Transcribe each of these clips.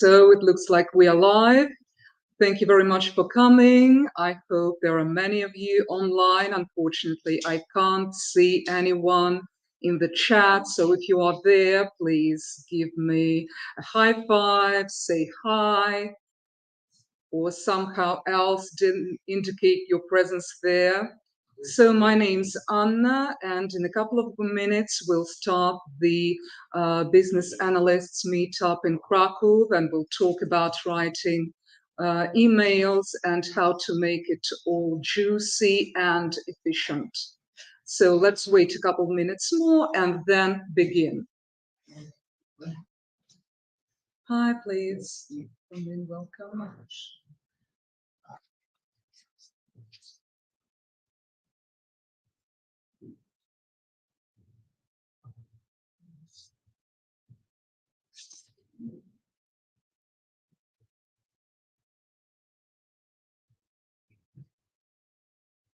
So it looks like we are live. Thank you very much for coming. I hope there are many of you online. Unfortunately, I can't see anyone in the chat. So if you are there, please give me a high five, say hi, or somehow else didn't indicate your presence there. So my name's Anna, and in a couple of minutes we'll start the business analysts meetup in Krakow, and we'll talk about writing emails and how to make it all juicy and efficient. So let's wait a couple of minutes more and then begin. Hi, please. Come in, welcome.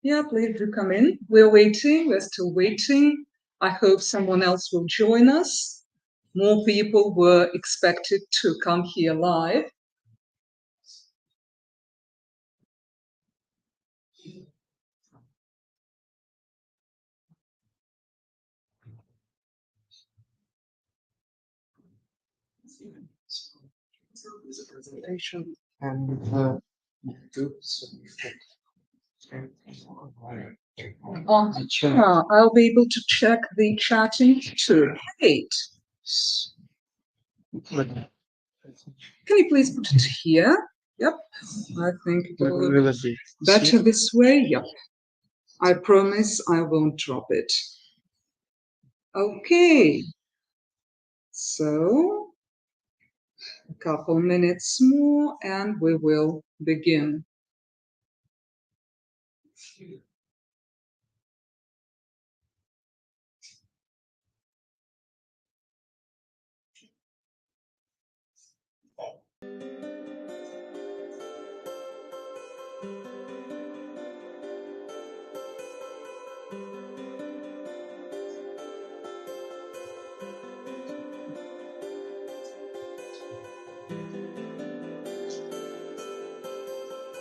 Yeah, please do come in. We're waiting. We're still waiting. I hope someone else will join us. More people were expected to come here live. There's a presentation and I'll be able to check the chatting too. Great. Can you please put it here? Yep. I think it will look better this way. Yep. I promise I won't drop it. Okay. So a couple minutes more and we will begin.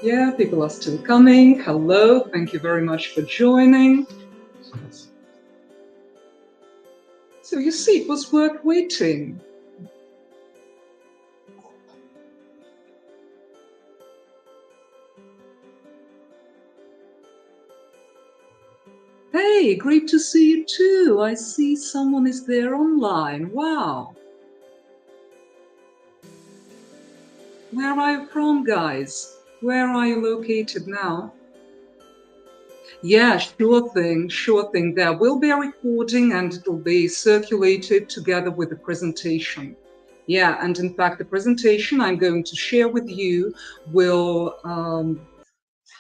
Yeah, people are still coming. Hello, thank you very much for joining. So you see, it was worth waiting. Hey, great to see you too. I see someone is there online. Wow. Where are you from, guys? Where are you located now? Yeah, sure thing, sure thing. There will be a recording and it will be circulated together with the presentation. Yeah, and in fact, the presentation I'm going to share with you will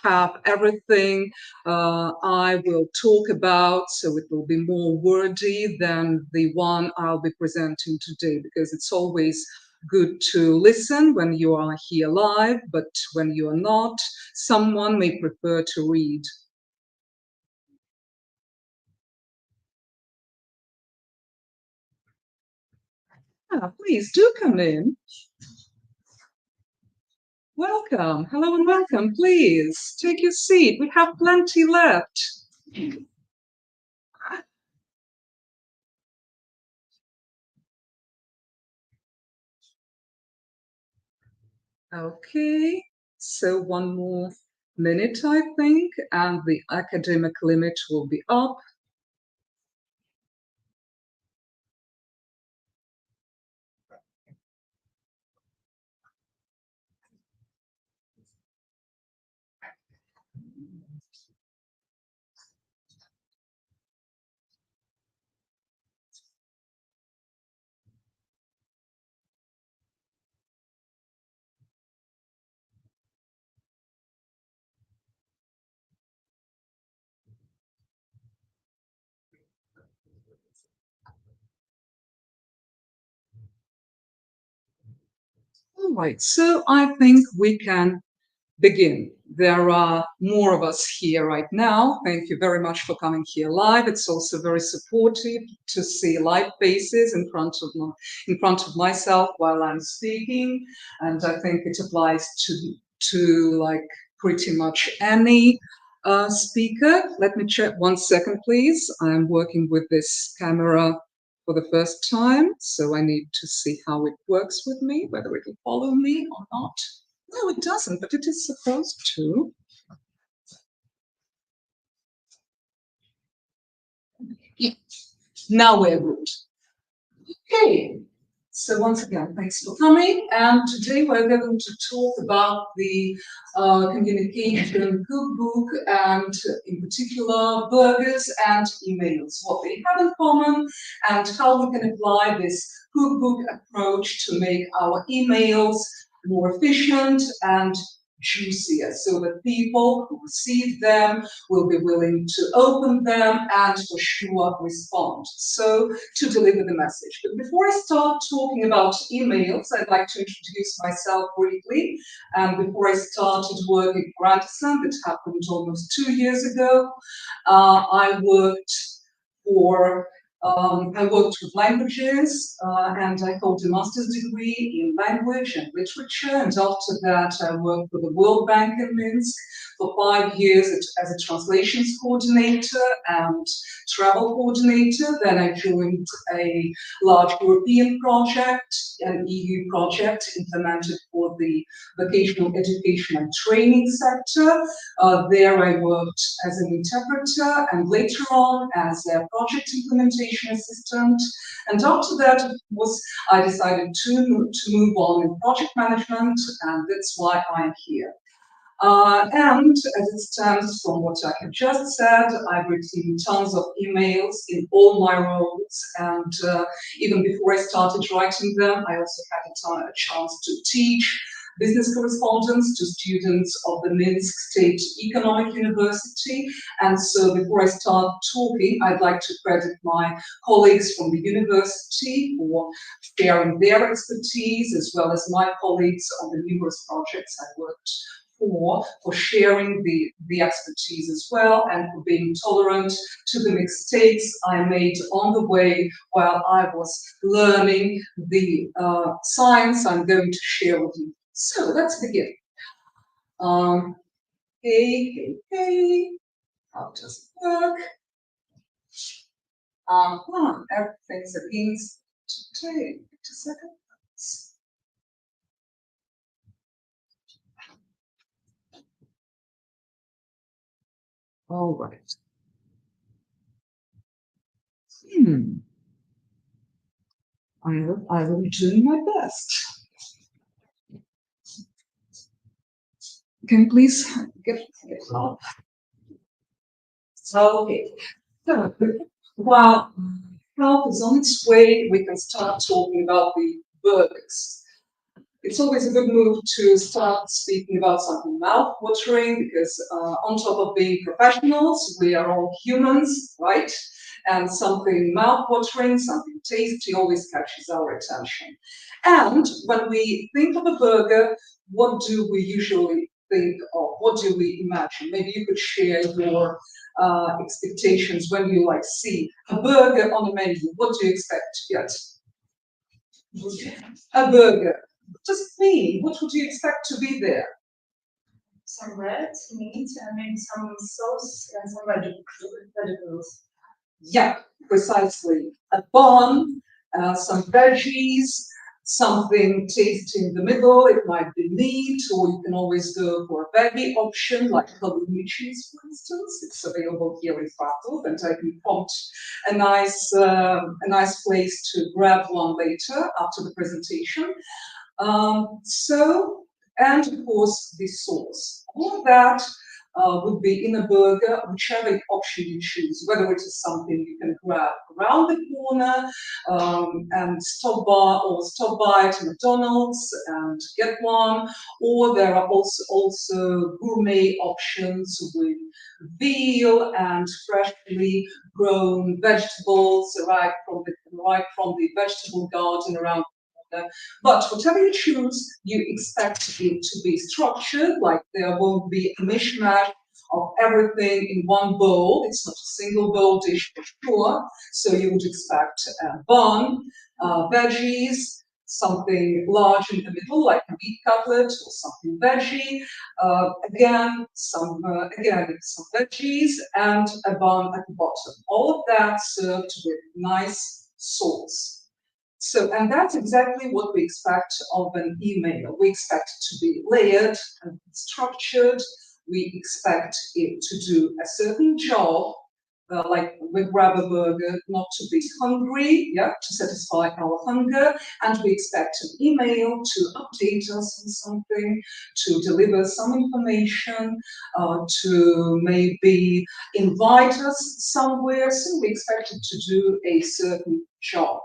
have everything I will talk about, so it will be more wordy than the one I'll be presenting today, because it's always good to listen when you are here live, but when you are not, someone may prefer to read. Please do come in. Welcome. Hello and welcome. Please take your seat. We have plenty left. Okay, so one more minute, I think, and the academic limit will be up. All right, so I think we can begin. There are more of us here right now. Thank you very much for coming here live. It's also very supportive to see live faces in front of myself while I'm speaking, and I think it applies to like pretty much any speaker. Let me check 1 second, please. I'm working with this camera for the first time, so I need to see how it works with me, whether it will follow me or not. No, it doesn't, but it is supposed to. Yeah. Now we're good. Okay. So once again, thanks for coming. And today we're going to talk about the communication cookbook and in particular burgers and emails, what they have in common and how we can apply this cookbook approach to make our emails more efficient and juicier so that people who receive them will be willing to open them and for sure respond. So to deliver the message. But before I start talking about emails, I'd like to introduce myself briefly. And before I started working for Andersen, that happened almost 2 years ago, I worked for I worked with languages and I hold a master's degree in language and literature. And after that, I worked for the World Bank in Minsk for 5 years as a translations coordinator and travel coordinator. Then I joined a large European project, an EU project implemented for the vocational education and training sector. There I worked as an interpreter and later on as a project implementation assistant. And after that, I decided to move on in project management, and that's why I'm here. And as it stands from what I have just said, I've received tons of emails in all my roles. And even before I started writing them, I also had a chance to teach business correspondence to students of the Minsk State Economic University. And so before I start talking, I'd like to credit my colleagues from the university for sharing their expertise, as well as my colleagues on the numerous projects I worked for sharing the expertise as well and for being tolerant to the mistakes I made on the way while I was learning the science I'm going to share with you. So let's begin. Hey, how does it work? Everything's against today. Just a second. All right. I will do my best. Can you please get up? Okay. So while help is on its way, we can start talking about the burgers. It's always a good move to start speaking about something mouth-watering because on top of being professionals, we are all humans, right? And something mouth-watering, something tasty always catches our attention. And when we think of a burger, what do we usually think of? What do we imagine? Maybe you could share your expectations when you see a burger on the menu. What do you expect to get? A burger. Just me. What would you expect to be there? Some bread, meat, and maybe some sauce and some vegetables. Yeah, precisely. A bun, some veggies, something tasty in the middle. It might be meat, or you can always go for a veggie option, like halloumi cheese, for instance. It's available here in Kharkov, and I can prompt a nice place to grab one later after the presentation. And of course, the sauce. All of that would be in a burger, whichever option you choose, whether it is something you can grab around the corner and stop by to McDonald's and get one, or there are also gourmet options with veal and freshly grown vegetables right from the vegetable garden around. But whatever you choose, you expect it to be structured, like there won't be a mishmash of everything in one bowl. It's not a single bowl dish for sure. So you would expect a bun, veggies, something large in the middle, like a meat cutlet or something veggie. Again, some veggies and a bun at the bottom. All of that served with nice sauce. So, and that's exactly what we expect of an email. We expect it to be layered and structured. We expect it to do a certain job, like we grab a burger not to be hungry, yeah, to satisfy our hunger, and we expect an email to update us on something, to deliver some information, to maybe invite us somewhere. So we expect it to do a certain job.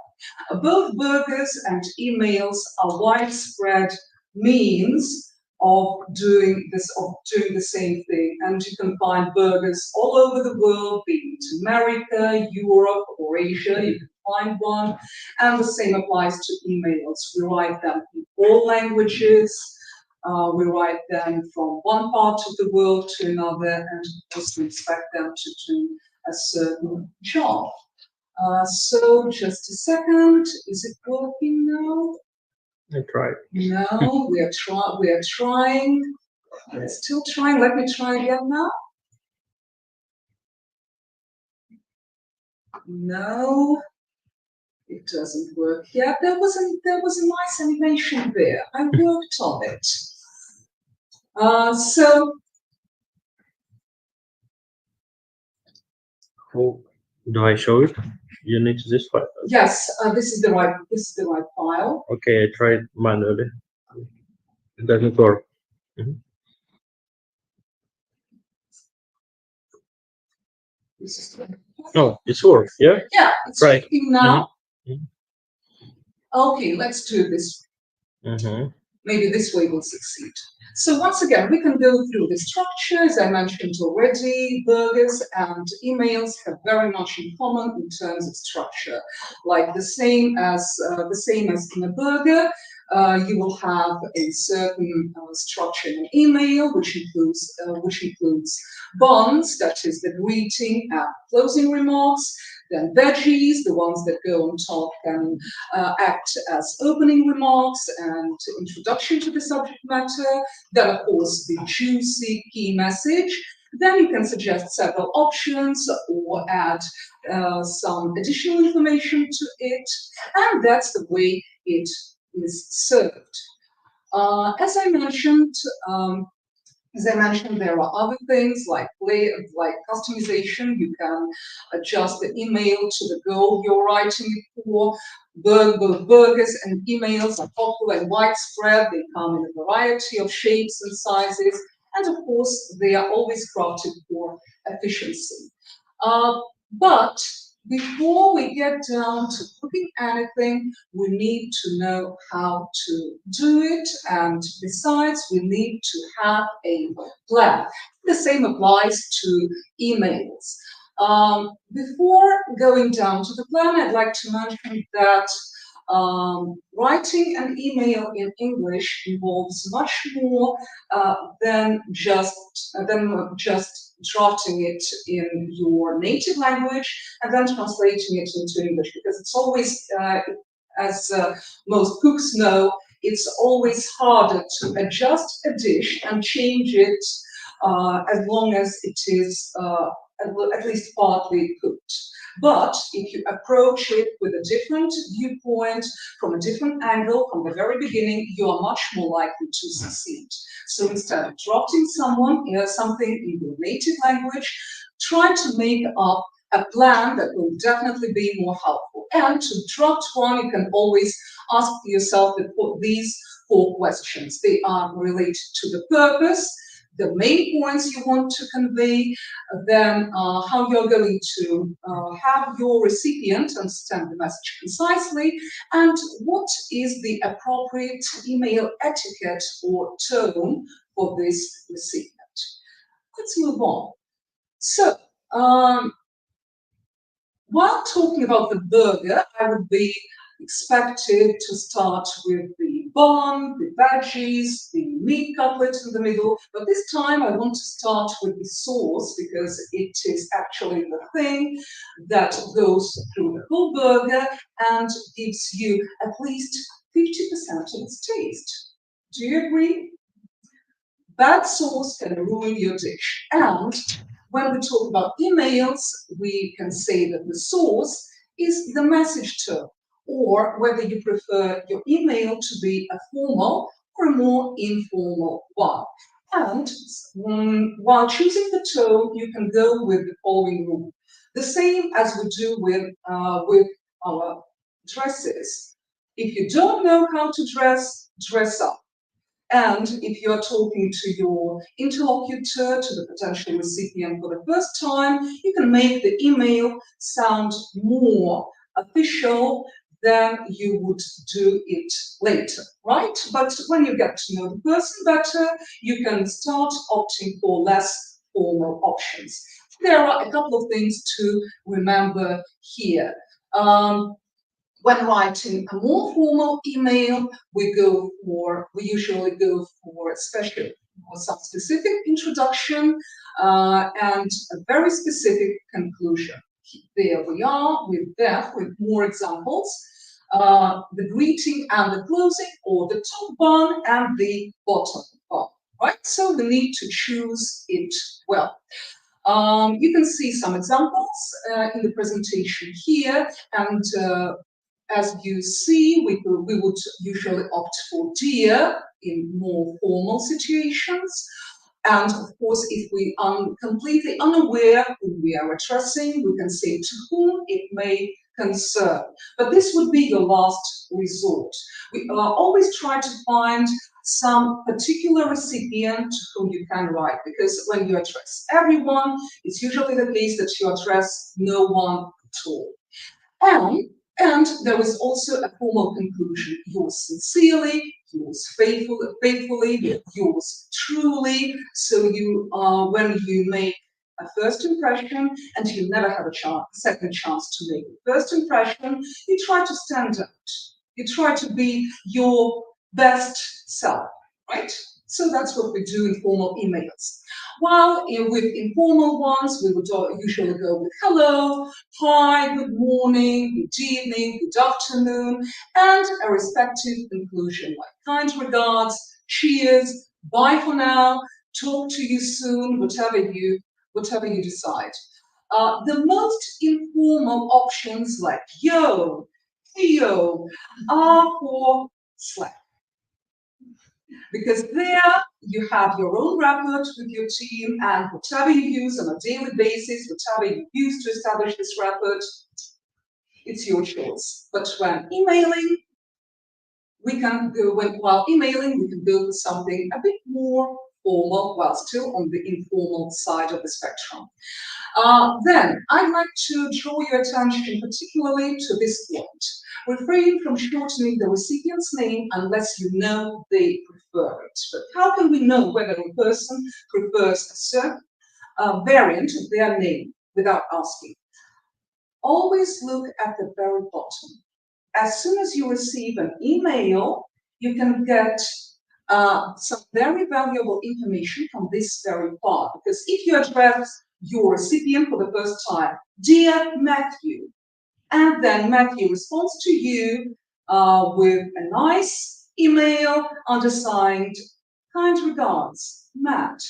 Both burgers and emails are widespread means of doing the same thing, and you can find burgers all over the world, be it America, Europe, or Asia. You can find one, and the same applies to emails. We write them in all languages. We write them from one part of the world to another, and of course we expect them to do a certain job. So just a second, is it working now? I tried. No, we are trying. We're still trying. Let me try again now. No, it doesn't work yet. There was a nice animation there. I worked on it. So How do I show it? You need this file. yes, this is the right file. Okay, I tried manually. It doesn't work. This is No, it's works. Yeah. yeah, it's Right. working now. Mhm. Okay, let's do this. Maybe this way will succeed. So once again, we can go through the structure. As I mentioned already, burgers and emails have very much in common in terms of structure. Like the same as in a burger, you will have a certain structure in an email, which includes buns, that is the greeting and closing remarks. Then veggies, the ones that go on top, can act as opening remarks and introduction to the subject matter. Then, of course, the juicy key message. Then you can suggest several options or add some additional information to it, and that's the way it is served. As I mentioned, there are other things like customization. You can adjust the email to the goal you're writing it for. Both burgers and emails are popular and widespread. They come in a variety of shapes and sizes, and of course, they are always crafted for efficiency. But before we get down to cooking anything, we need to know how to do it, and besides, we need to have a plan. The same applies to emails. Before going down to the plan, I'd like to mention that writing an email in English involves much more than just drafting it in your native language and then translating it into English, because it's always, as most cooks know, it's always harder to adjust a dish and change it as long as it is at least partly cooked. But if you approach it with a different viewpoint, from a different angle, from the very beginning, you are much more likely to succeed. So instead of drafting something in your native language, try to make up a plan that will definitely be more helpful. And to draft one, you can always ask yourself these 4 questions. They are related to the purpose, the main points you want to convey, then how you're going to have your recipient understand the message concisely, and what is the appropriate email etiquette or tone for this recipient. Let's move on. So, while talking about the burger, I would be expected to start with the bun, the veggies, the meat cutlet in the middle, but this time I want to start with the sauce because it is actually the thing that goes through the whole burger and gives you at least 50% of its taste. Do you agree? Bad sauce can ruin your dish. And when we talk about emails, we can say that the sauce is the message tone, or whether you prefer your email to be a formal or a more informal one. And while choosing the tone, you can go with the following rule. The same as we do with our dresses. If you don't know how to dress, dress up. And if you're talking to your interlocutor, to the potential recipient for the first time, you can make the email sound more official than you would do it later, right? But when you get to know the person better, you can start opting for less formal options. There are a couple of things to remember here. When writing a more formal email, we usually go for some specific introduction and a very specific conclusion. There we are with that, with more examples. The greeting and the closing, or the top bun and the bottom bun, right? So we need to choose it well. You can see some examples in the presentation here, and as you see, we would usually opt for dear in more formal situations. And of course, if we are completely unaware who we are addressing, we can say to whom it may concern. But this would be the last resort. We always try to find some particular recipient to whom you can write, because when you address everyone, it's usually the case that you address no one at all. And there is also a formal conclusion. Yours sincerely, yours faithfully, yours truly. So when you make a first impression, and you never have a second chance to make a first impression, you try to stand out. You try to be your best self, right? So that's what we do in formal emails. While with informal ones, we would usually go with hello, hi, good morning, good evening, good afternoon, and a respective conclusion like kind regards, cheers, bye for now, talk to you soon, whatever you decide. The most informal options like yo, yo, are for Slack. Because there you have your own rapport with your team, and whatever you use on a daily basis, whatever you use to establish this rapport, it's your choice. But when emailing, while emailing, we can go with something a bit more formal while still on the informal side of the spectrum. Then I'd like to draw your attention particularly to this point. Refrain from shortening the recipient's name unless you know they prefer it. But how can we know whether a person prefers a certain variant of their name without asking? Always look at the very bottom. As soon as you receive an email, you can get some very valuable information from this very part. Because if you address your recipient for the first time, dear Matthew, and then Matthew responds to you with a nice email undersigned, kind regards, Matt.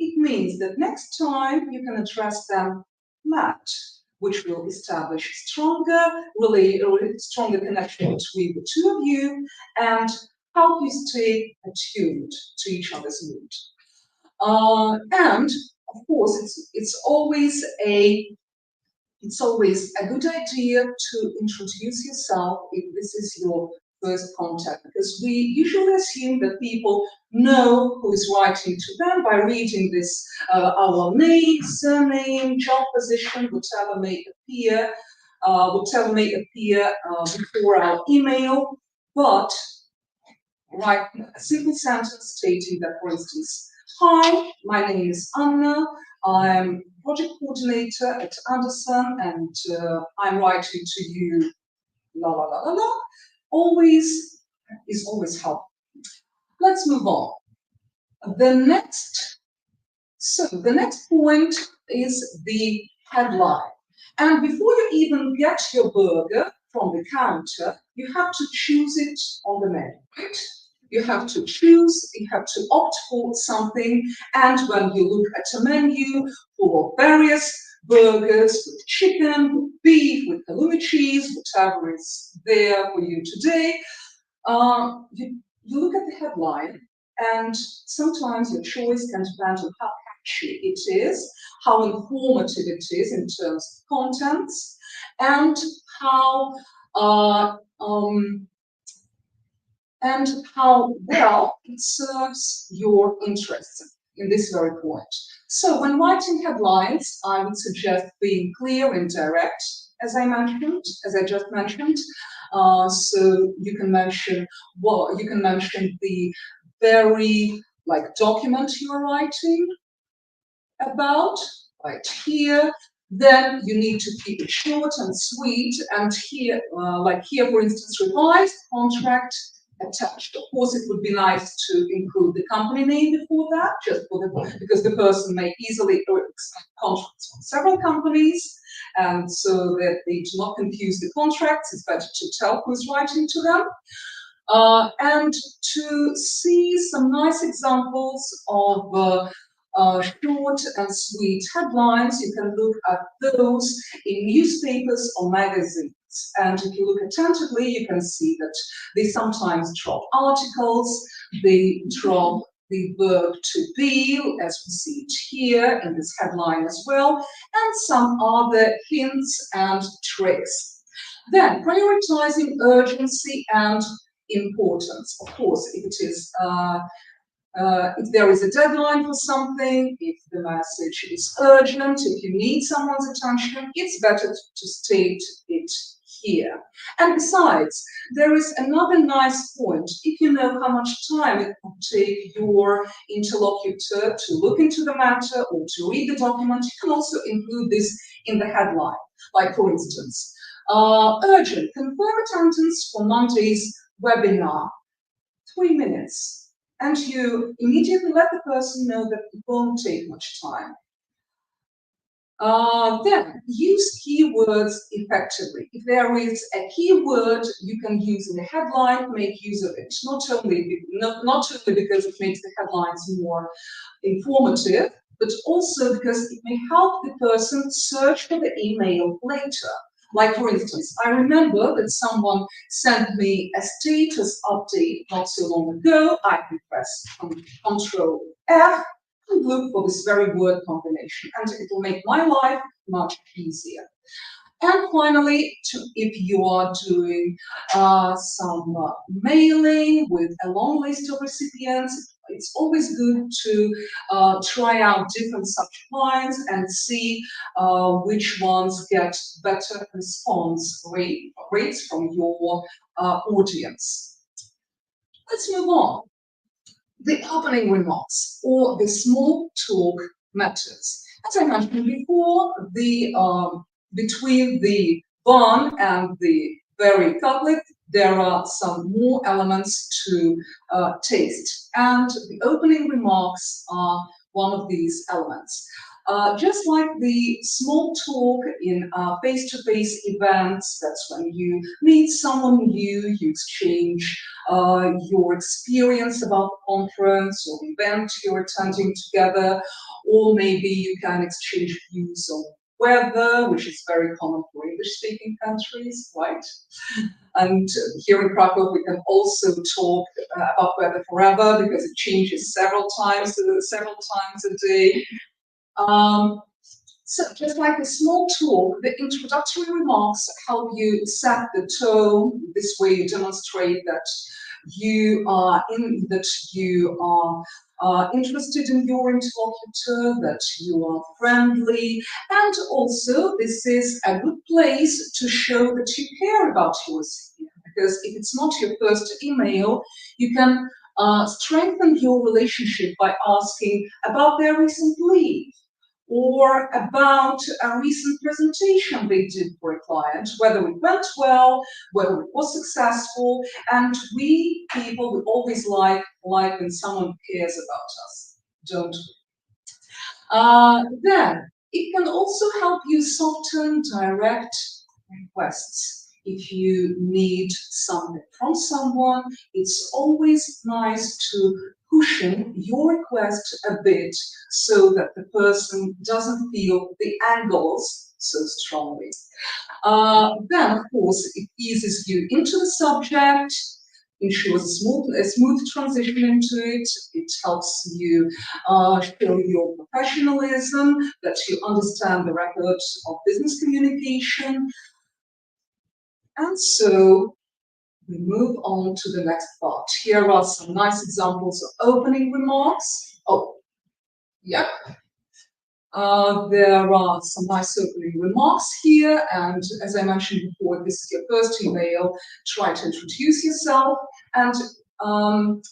It means that next time you can address them Matt, which will establish stronger connection between the two of you and help you stay attuned to each other's mood. And of course, it's always a good idea to introduce yourself if this is your first contact, because we usually assume that people know who is writing to them by reading this, our name, surname, job position, whatever may appear before our email. But write a simple sentence stating that, for instance, hi, my name is Anna. I'm project coordinator at Andersen, and I'm writing to you la la la la la, always is always helpful. Let's move on. The next point is the headline. And before you even get your burger from the counter, you have to choose it on the menu, right? You have to choose, you have to opt for something, and when you look at a menu for various burgers with chicken, with beef, with halloumi cheese, whatever is there for you today, you look at the headline, and sometimes your choice can depend on how catchy it is, how informative it is in terms of contents, and how well it serves your interests in this very point. So when writing headlines, I would suggest being clear and direct, as I just mentioned. So you can mention the very document you're writing about right here. Then you need to keep it short and sweet. And here, for instance, revised contract attached. Of course, it would be nice to include the company name before that, because the person may easily expect contracts from several companies, and so that they do not confuse the contracts. It's better to tell who's writing to them. And to see some nice examples of short and sweet headlines, you can look at those in newspapers or magazines. And if you look attentively, you can see that they sometimes drop articles, they drop the verb to be, as we see it here in this headline as well, and some other hints and tricks. Then, prioritizing urgency and importance. Of course, if there is a deadline for something, if the message is urgent, if you need someone's attention, it's better to state it here. And besides, there is another nice point. If you know how much time it will take your interlocutor to look into the matter or to read the document, you can also include this in the headline. Like, for instance, urgent, confirm attendance for Monday's webinar, 3 minutes. And you immediately let the person know that it won't take much time. Then use keywords effectively. If there is a keyword you can use in the headline, make use of it. Not only because it makes the headlines more informative, but also because it may help the person search for the email later. Like, for instance, I remember that someone sent me a status update not so long ago. I can press Ctrl F and look for this very word combination, and it will make my life much easier. And finally, if you are doing some mailing with a long list of recipients, it's always good to try out different subject lines and see which ones get better response rates from your audience. Let's move on. The opening remarks, or the small talk matters. As I mentioned before, between the bun and the very cutlet, there are some more elements to taste, and the opening remarks are one of these elements. Just like the small talk in face-to-face events, that's when you meet someone new, you exchange your experience about the conference or the event you're attending together, or maybe you can exchange views on weather, which is very common for English-speaking countries, right? And here in Krakow, we can also talk about weather forever because it changes several times a day. So just like a small talk, the introductory remarks help you set the tone. This way you demonstrate that you are interested in your interlocutor, that you are friendly, and also this is a good place to show that you care about your recipient, because if it's not your first email, you can strengthen your relationship by asking about their recent leave, or about a recent presentation they did for a client, whether it went well, whether it was successful, and we people, we always like when someone cares about us, don't we? Then it can also help you soften direct requests. If you need something from someone, it's always nice to cushion your request a bit so that the person doesn't feel the angles so strongly. Then, of course, it eases you into the subject, ensures a smooth transition into it. It helps you show your professionalism, that you understand the records of business communication. And so we move on to the next part. Here are some nice examples of opening remarks. Oh, yeah. There are some nice opening remarks here, and as I mentioned before, this is your first email. Try to introduce yourself, and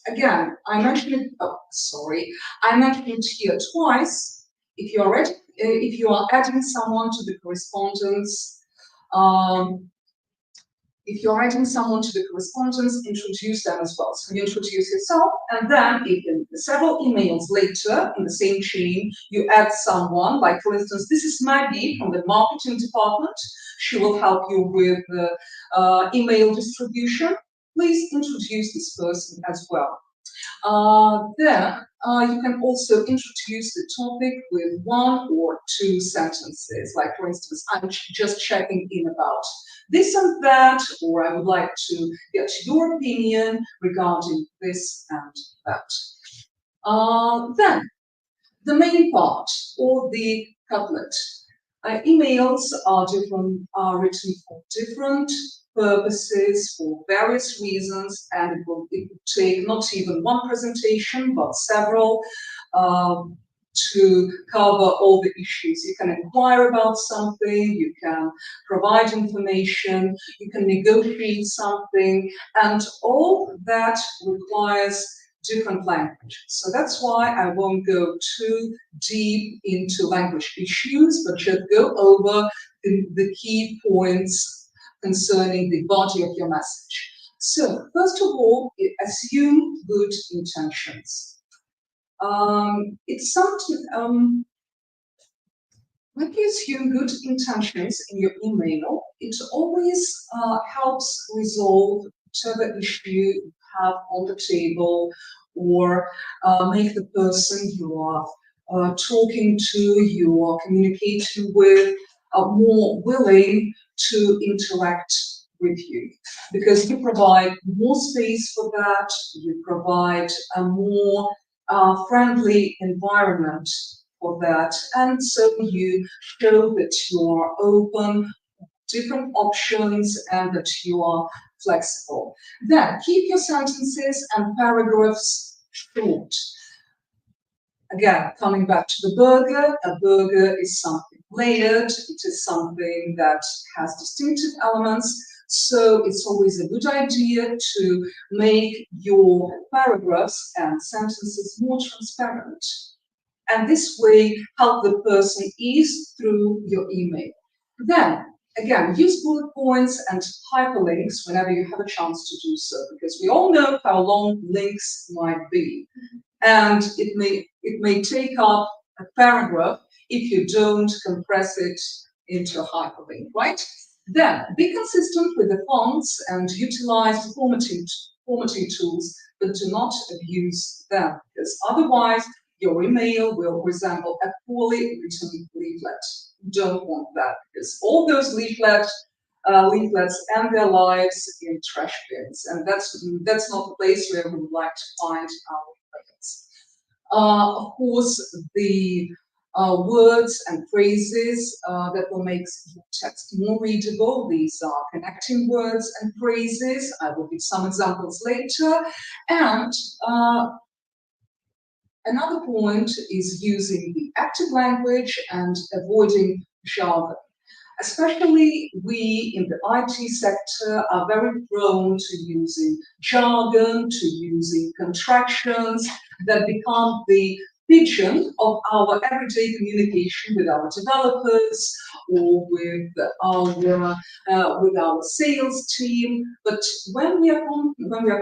again, I mentioned it. Oh, sorry, I mentioned it here twice. If you are adding someone to the correspondence, if you're writing someone to the correspondence, introduce them as well. So you introduce yourself, and then in several emails later in the same chain, you add someone, like for instance, this is Maggie from the marketing department. She will help you with the email distribution. Please introduce this person as well. Then you can also introduce the topic with one or two sentences, like for instance, I'm just checking in about this and that, or I would like to get your opinion regarding this and that. Then the main part, or the couplet. Emails are written for different purposes, for various reasons, and it would take not even one presentation, but several to cover all the issues. You can inquire about something, you can provide information, you can negotiate something, and all that requires different language. So that's why I won't go too deep into language issues, but just go over the key points concerning the body of your message. So first of all, assume good intentions. It's something, when you assume good intentions in your email, it always helps resolve whatever issue you have on the table, or make the person you are talking to, you are communicating with, more willing to interact with you, because you provide more space for that, you provide a more friendly environment for that, and so you show that you are open, different options, and that you are flexible. Then keep your sentences and paragraphs short. Again, coming back to the burger, a burger is something layered, it is something that has distinctive elements, so it's always a good idea to make your paragraphs and sentences more transparent. And this way, help the person ease through your email. Then, again, use bullet points and hyperlinks whenever you have a chance to do so, because we all know how long links might be. And it may take up a paragraph if you don't compress it into a hyperlink, right? Then, be consistent with the fonts and utilize the formatting tools, but do not abuse them, because otherwise your email will resemble a poorly written leaflet. You don't want that, because all those leaflets end their lives in trash bins, and that's not the place where we would like to find our leaflets. Of course, the words and phrases that will make your text more readable. These are connecting words and phrases. I will give some examples later. And another point is using the active language and avoiding jargon. Especially we in the IT sector are very prone to using jargon, to using contractions that become the vision of our everyday communication with our developers or with our sales team. But when we are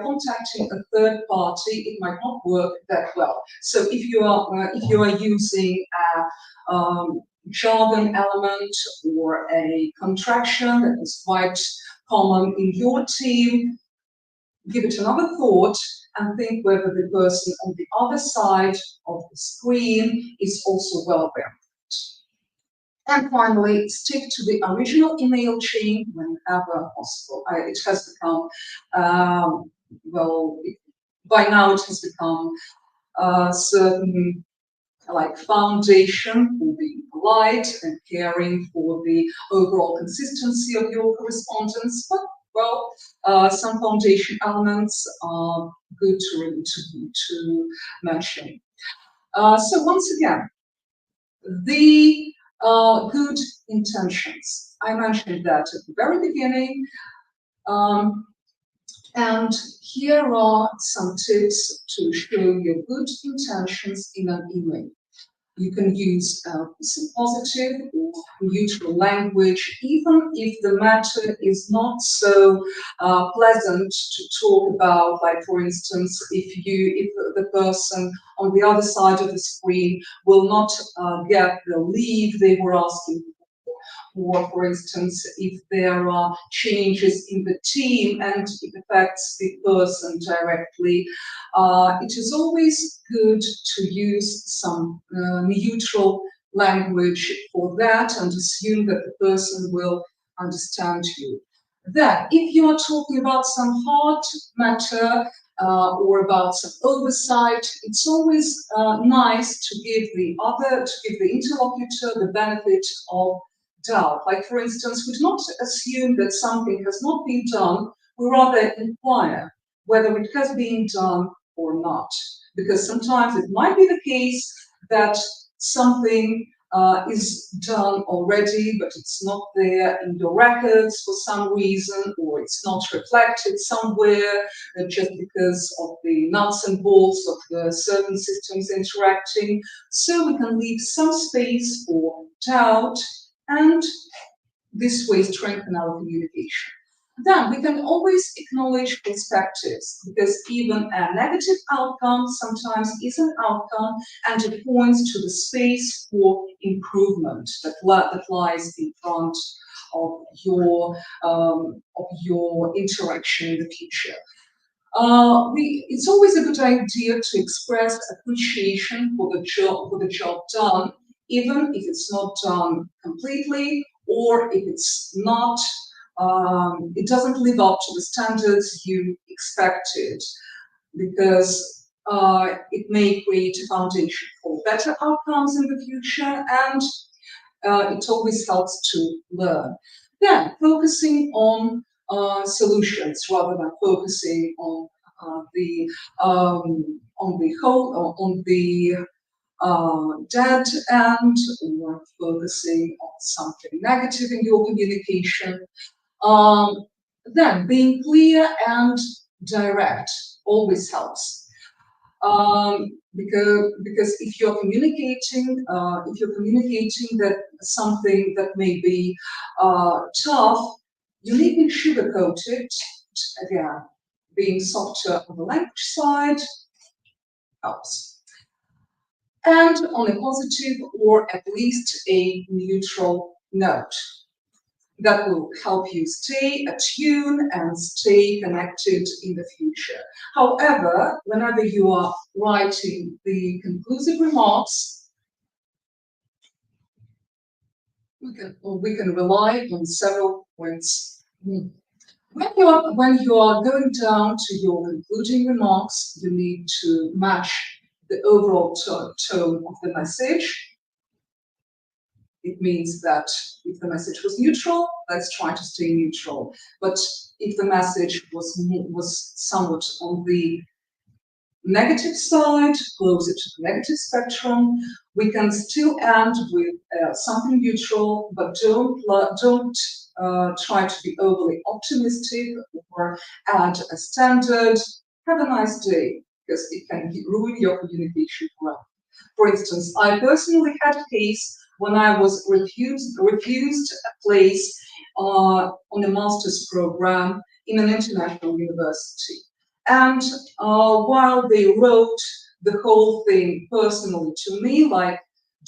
contacting a third party, it might not work that well. So if you are using a jargon element or a contraction that is quite common in your team, give it another thought and think whether the person on the other side of the screen is also well aware. And finally, stick to the original email chain whenever possible. It has become, by now it has become a certain like foundation for being polite and caring for the overall consistency of your correspondence. But some foundation elements are good to mention. So once again, the good intentions. I mentioned that at the very beginning. And here are some tips to show your good intentions in an email. You can use some positive or neutral language, even if the matter is not so pleasant to talk about. Like, for instance, if the person on the other side of the screen will not get the leave they were asking for, or, for instance, if there are changes in the team and it affects the person directly, it is always good to use some neutral language for that and assume that the person will understand you. Then, if you are talking about some hard matter or about some oversight, it's always nice to give the interlocutor the benefit of doubt. Like, for instance, we do not assume that something has not been done, we rather inquire whether it has been done or not. Because sometimes it might be the case that something is done already, but it's not there in your records for some reason, or it's not reflected somewhere just because of the nuts and bolts of the certain systems interacting. So we can leave some space for doubt and this way strengthen our communication. Then we can always acknowledge perspectives, because even a negative outcome sometimes is an outcome and it points to the space for improvement that lies in front of your interaction in the future. It's always a good idea to express appreciation for the job done, even if it's not done completely, or if it's not, it doesn't live up to the standards you expected, because it may create a foundation for better outcomes in the future, and it always helps to learn. Then, focusing on solutions rather than focusing on the dead end, or focusing on something negative in your communication. Then, being clear and direct always helps. Because if you're communicating that something that may be tough, you needn't sugarcoat it. Again, being softer on the language side helps. And on a positive or at least a neutral note. That will help you stay attuned and stay connected in the future. However, whenever you are writing the conclusive remarks, we can rely on several points. When you are going down to your concluding remarks, you need to match the overall tone of the message. It means that if the message was neutral, let's try to stay neutral. But if the message was somewhat on the negative side, closer to the negative spectrum, we can still end with something neutral, but don't try to be overly optimistic or add a standard. Have a nice day, because it can ruin your communication well. For instance, I personally had a case when I was refused a place on a master's program in an international university. And while they wrote the whole thing personally to me, like,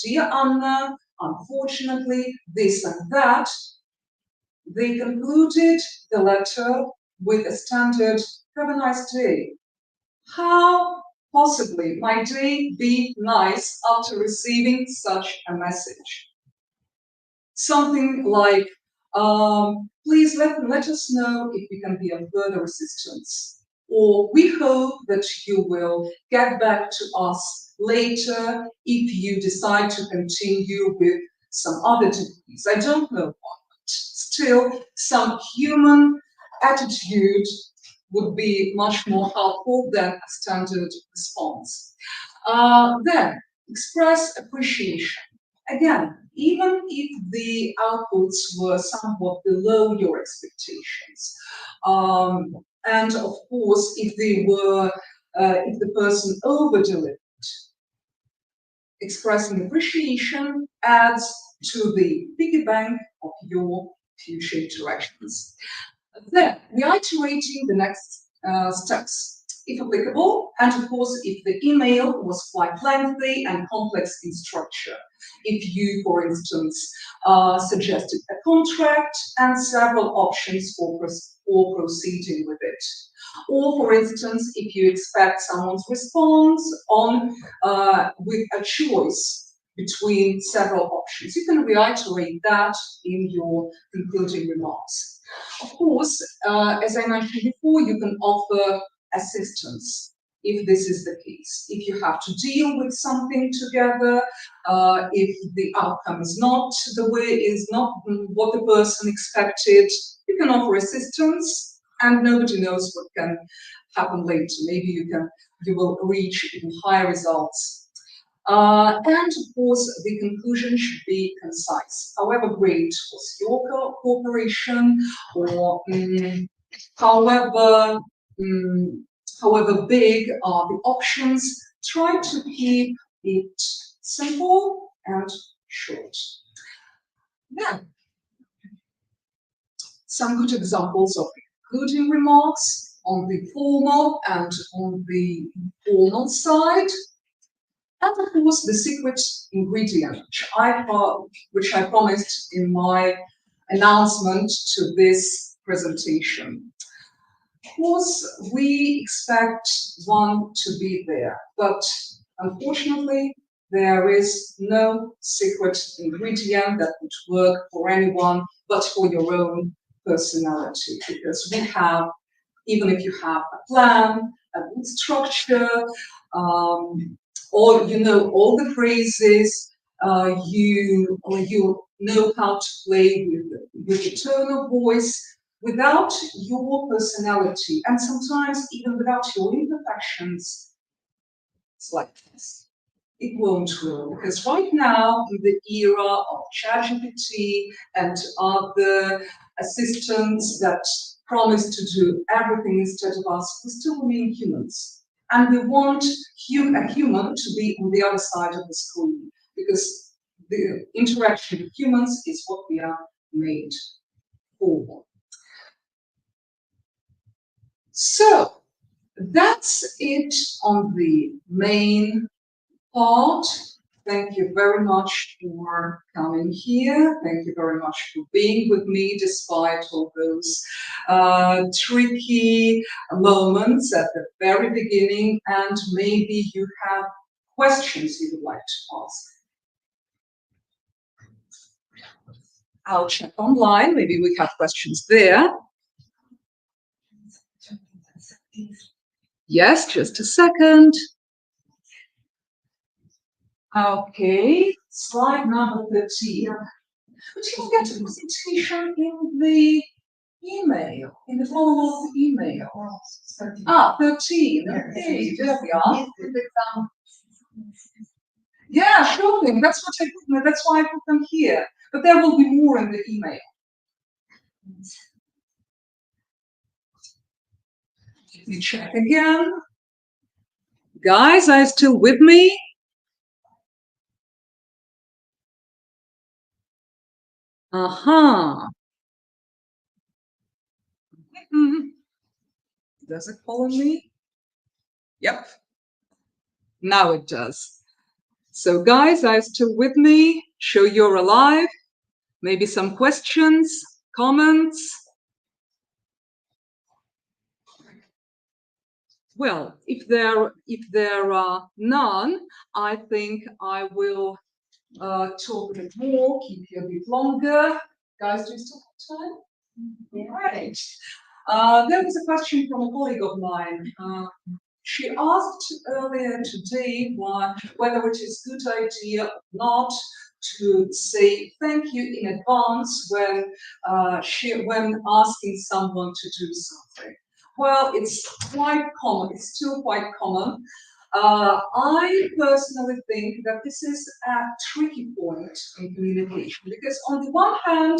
"Dear Anna, unfortunately, this and that," they concluded the letter with a standard, "Have a nice day." How possibly my day be nice after receiving such a message? Something like, "Please let us know if we can be of further assistance," or "We hope that you will get back to us later if you decide to continue with some other degrees." I don't know what, but still some human attitude would be much more helpful than a standard response. Then, express appreciation. Again, even if the outputs were somewhat below your expectations, and of course, if the person over-delivered, expressing appreciation adds to the piggy bank of your future interactions. Then, reiterating the next steps, if applicable, and of course, if the email was quite lengthy and complex in structure. If you, for instance, suggested a contract and several options for proceeding with it. Or, for instance, if you expect someone's response on with a choice between several options, you can reiterate that in your concluding remarks. Of course, as I mentioned before, you can offer assistance if this is the case. If you have to deal with something together, if the outcome is not what the person expected, you can offer assistance, and nobody knows what can happen later. Maybe you will reach even higher results. And of course, the conclusion should be concise. However great was your cooperation, or however big are the options, try to keep it simple and short. Now, some good examples of concluding remarks on the formal and on the informal side. And of course, the secret ingredient, which I promised in my announcement to this presentation. Of course, we expect one to be there, but unfortunately, there is no secret ingredient that would work for anyone but for your own personality, because we have, even if you have a plan, a good structure, or you know all the phrases, you know how to play with the tone of voice, without your personality, and sometimes even without your imperfections, it's like this. It won't work, because right now, in the era of ChatGPT and other assistants that promise to do everything instead of us, we still remain humans. And we want a human to be on the other side of the screen, because the interaction with humans is what we are made for. So that's it on the main part. Thank you very much for coming here. Thank you very much for being with me despite all those tricky moments at the very beginning, and maybe you have questions you would like to ask. I'll check online, maybe we have questions there. Yes, just a second. Okay, slide number 13. But you will get a presentation in the email, in the form of the email. 13. Okay, there we are. Yeah, sure thing. That's why I put them here. But there will be more in the email. Let me check again. Guys, are you still with me? Aha. Mhm. Does it follow me? Yep. Now it does. So guys, are you still with me? Show you're alive. Maybe some questions, comments? Well, if there are none, I think I will talk a bit more, keep you a bit longer. Guys, do you still have time? Yeah. Right. There was a question from a colleague of mine. She asked earlier today whether it is a good idea or not to say thank you in advance when asking someone to do something. Well, it's quite common. It's still quite common. I personally think that this is a tricky point in communication because, on the one hand,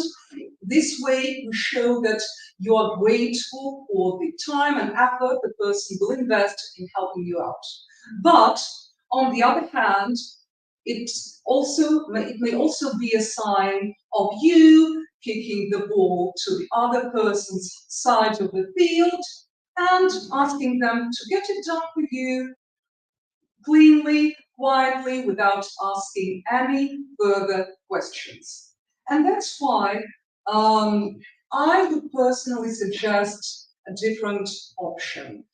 this way you show that you are grateful for the time and effort the person will invest in helping you out. But on the other hand, it may also be a sign of you kicking the ball to the other person's side of the field and asking them to get it done for you cleanly, quietly, without asking any further questions. And that's why I would personally suggest a different option.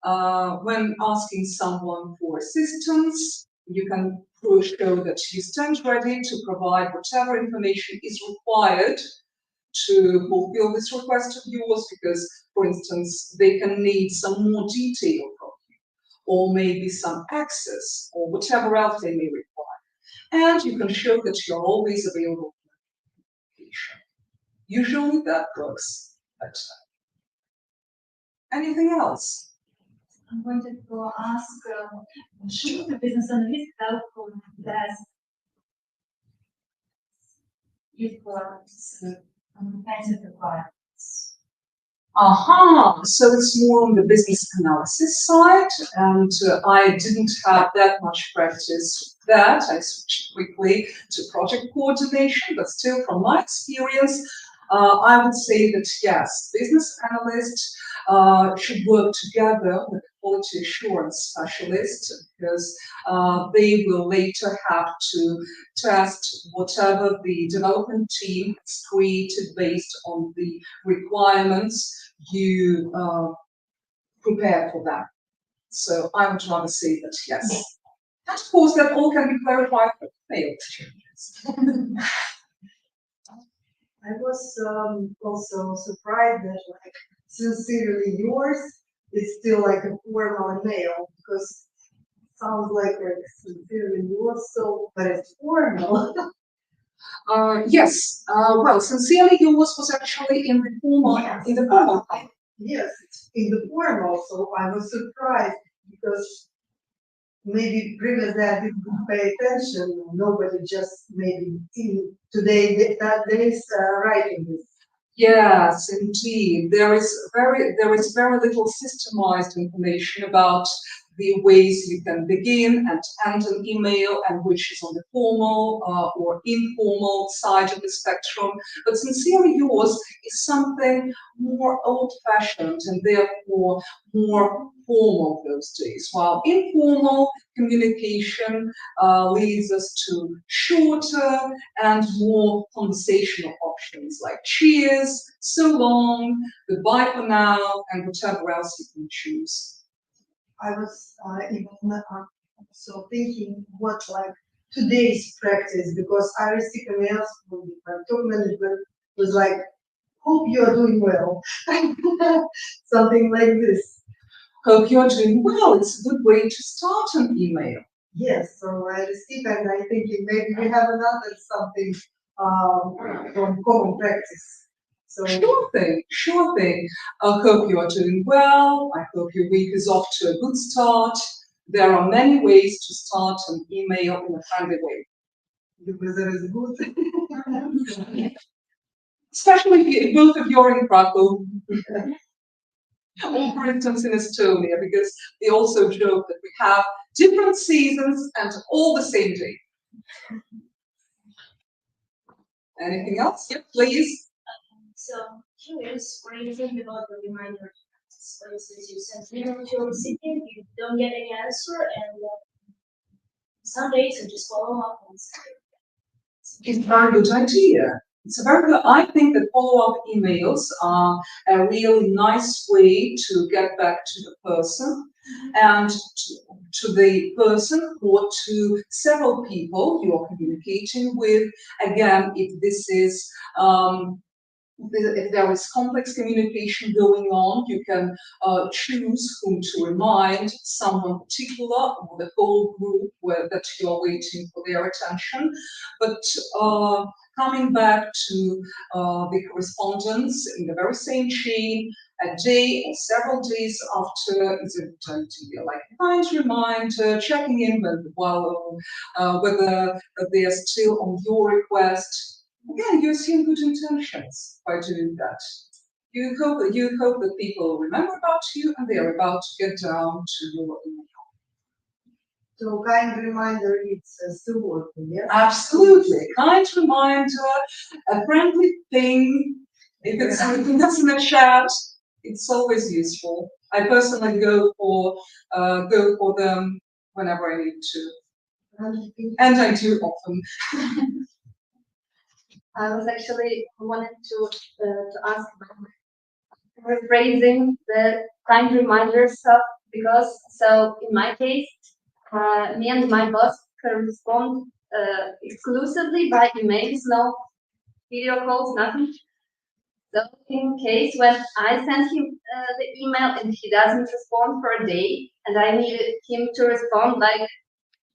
When asking someone for assistance, you can show that you stand ready to provide whatever information is required to fulfill this request of yours, because, for instance, they can need some more detail from you, or maybe some access, or whatever else they may require. And you can show that you're always available for communication. Usually that works better. Anything else? I wanted to ask, should the business analyst help from desk if comprehensive requirements? Aha, so it's more on the business analysis side, and I didn't have that much practice with that. I switched quickly to project coordination, but still, from my experience, I would say that yes, business analysts should work together with quality assurance specialists, because they will later have to test whatever the development team has created based on the requirements you prepare for that. So I would rather say that yes. And of course, that all can be clarified with mail exchanges. I was also surprised that, like, sincerely yours is still like a formal mail, because it sounds like sincerely yours, so but it's formal. Yes. Well, sincerely yours was actually in the formal. Yes. In the formal. Yes, it's in the formal, so I was surprised because maybe previously I didn't pay attention. Nobody just maybe in today that there is writing this. Yes, indeed. There is very little systemized information about the ways you can begin and end an email, and which is on the formal or informal side of the spectrum. But sincerely yours is something more old-fashioned and therefore more formal those days, while informal communication leads us to shorter and more conversational options like cheers, so long, goodbye for now, and whatever else you can choose. I was even so thinking what like today's practice, because I received emails from the top management was like, hope you are doing well. Something like this. Hope you're doing well. It's a good way to start an email. Yes, so I received and I thinking maybe we have another something from common practice. So Sure thing. I hope you are doing well. I hope your week is off to a good start. There are many ways to start an email in a friendly way. the weather is good. Especially if both of you are in Krakow. Or for instance in Estonia, because they also joke that we have different seasons and all the same day. Anything else? Yep, please. So curious, what do you think about the reminder? For instance, you send an email to a recipient, you don't get any answer, and some days you just follow up on something. It's a very good idea. It's a very good. I think that follow-up emails are a really nice way to get back to the person and to the person or to several people you are communicating with. Again, if this is if there is complex communication going on, you can choose whom to remind, someone particular or the whole group that you're waiting for their attention. But coming back to the correspondence in the very same chain, a day or several days after is a good idea, like a kind reminder, checking in whether they are still on your request. Again, you assume good intentions by doing that. You hope that people remember about you and they are about to get down to your email. So kind reminder, it's still working, yes? Absolutely. Kind reminder, a friendly thing. If it's something that's in the chat, it's always useful. I personally go for them whenever I need to. And I do often. I was actually wanted to ask about rephrasing the kind reminder stuff because in my case, me and my boss correspond exclusively by emails, no video calls, nothing. So in case when I send him the email and he doesn't respond for a day, and I needed him to respond like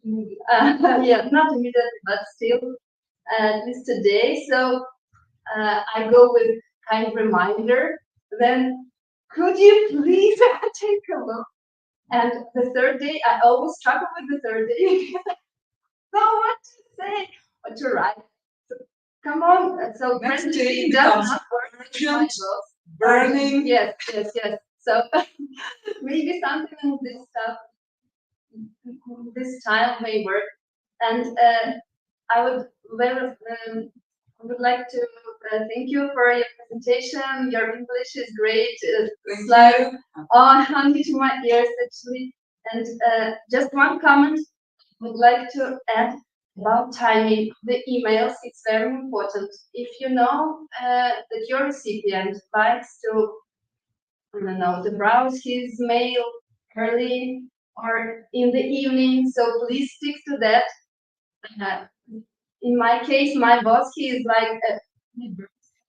yeah, not immediately, but still at least today. So I go with kind reminder. Then could you please take a look? And the third day, I always struggle with the third day. So what to say, what to write. So, come on. So Next friendly day does becomes not work with my urgent, boss. burning. Yes. So maybe something in this stuff, this style may work. And I would like to thank you for your presentation. Your English is great. It's like honey to my ears actually. And just one comment I would like to add about timing the emails. It's very important. If you know that your recipient likes to, I don't know, to browse his mail early or in the evening, so please stick to that. In my case, my boss, he is like,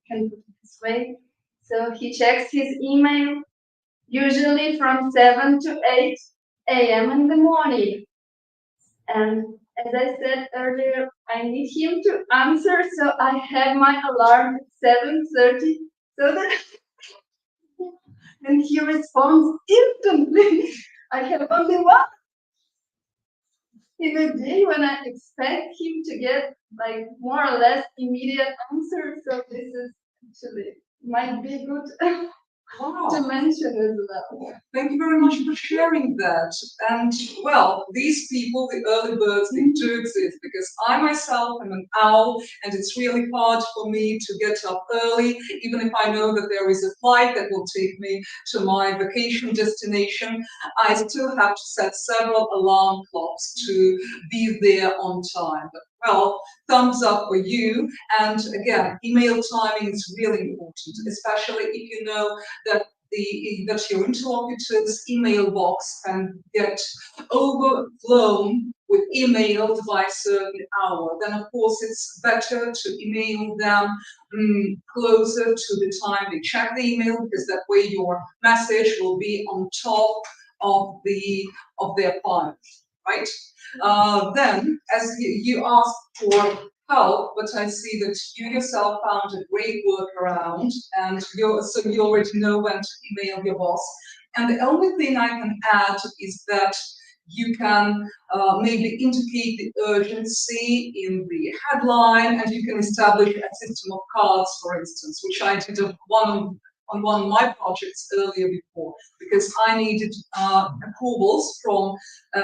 can put it this way. So he checks his email usually from 7 to 8 a.m. in the morning. And as I said earlier, I need him to answer, so I have my alarm at 7:30 so that and he responds instantly. I have only one in a day when I expect him to get like more or less immediate answer. So this is actually might be good to mention as well. Thank you very much for sharing that. And well, these people, the early birds, they do exist because I myself am an owl and it's really hard for me to get up early, even if I know that there is a flight that will take me to my vacation destination. I still have to set several alarm clocks to be there on time. But well, thumbs up for you. And again, email timing is really important, especially if you know that that your interlocutor's email box can get overflown with emails by a certain hour. Then of course it's better to email them closer to the time they check the email, because that way your message will be on top of their pile, right? Then, as you asked for help, but I see that you yourself found a great workaround, and so you already know when to email your boss. And the only thing I can add is that you can maybe indicate the urgency in the headline, and you can establish a system of cards, for instance, which I did on one of my projects earlier before, because I needed approvals from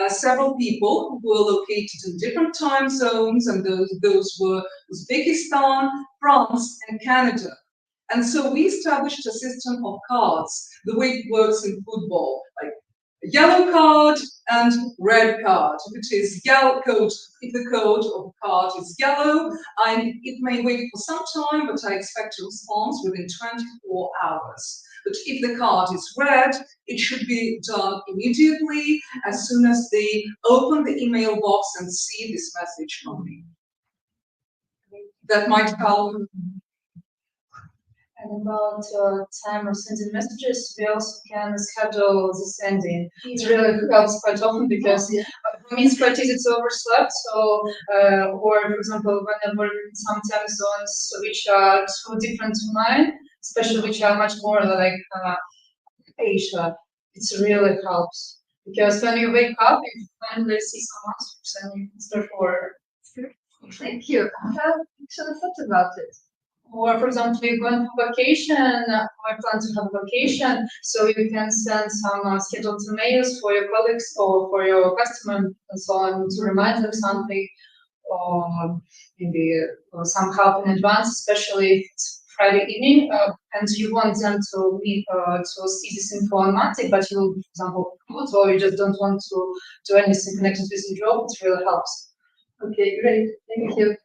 several people who were located in different time zones, and those were Uzbekistan, France, and Canada. And so we established a system of cards, the way it works in football, like a yellow card and red card. If it is yellow code, if the code of the card is yellow, it may wait for some time, but I expect a response within 24 hours. But if the card is red, it should be done immediately as soon as they open the email box and see this message coming. That might help. And about time of sending messages, we also can schedule the sending. It really helps quite often because for me it's quite easy to overslept. So, or for example, whenever some time zones which are too different to mine, especially which are much more like Asia, it really helps. Because when you wake up, you finally see some answers and you can start work. Thank you. I have actually thought about it. Or, for example, you're going on vacation, or plan to have a vacation, so you can send some scheduled emails for your colleagues or for your customer and so on to remind them something, or maybe some help in advance, especially if it's Friday evening and you want them to meet to see this info on Monday, but you, for example, put, or you just don't want to do anything connected with the job. It really helps. Okay, great. Thank you.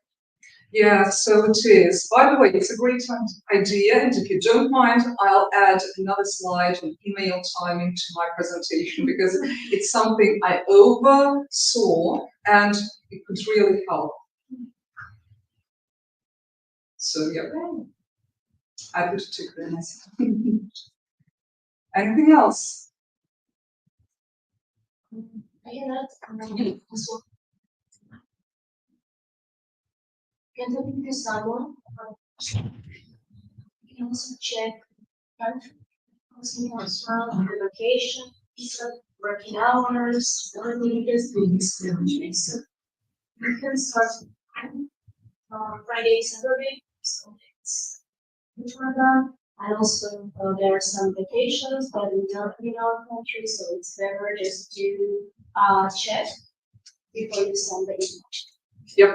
Yeah, so it is. By the way, it's a great idea, and if you don't mind, I'll add another slide on email timing to my presentation, because it's something I oversaw and it could really help. So yeah, I put it to this. Anything else? Can talking to someone, you can also check the location, working hours, you can start Friday, Saturday, so it's which one done. And also there are some vacations that we don't in our country, so it's better just to check before you send the email. Yep,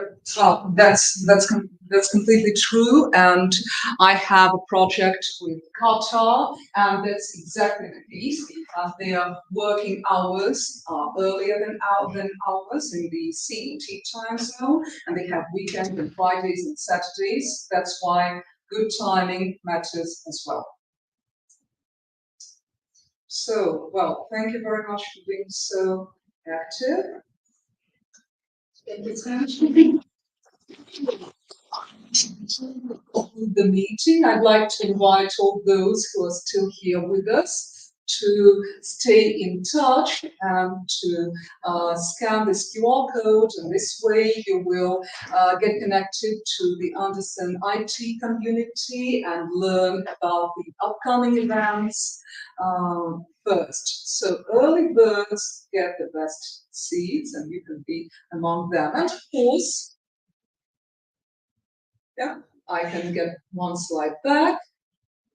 that's completely true, and I have a project with Qatar, and that's exactly the case. Their working hours are earlier than ours in the CET time zone, and they have weekends and Fridays and Saturdays. That's why good timing matters as well. So, well, thank you very much for being so active. The meeting, I'd like to invite all those who are still here with us to stay in touch and to scan this QR code, and this way you will get connected to the Andersen IT community and learn about the upcoming events first. So early birds get the best seats, and you can be among them. And of course, yeah, I can get one slide back.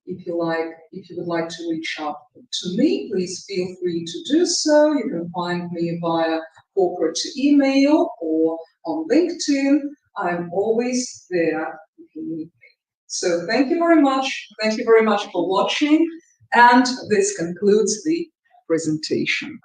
If you would like to reach out to me, please feel free to do so. You can find me via corporate email or on LinkedIn. I'm always there if you need me. So thank you very much. Thank you very much for watching. And this concludes the presentation.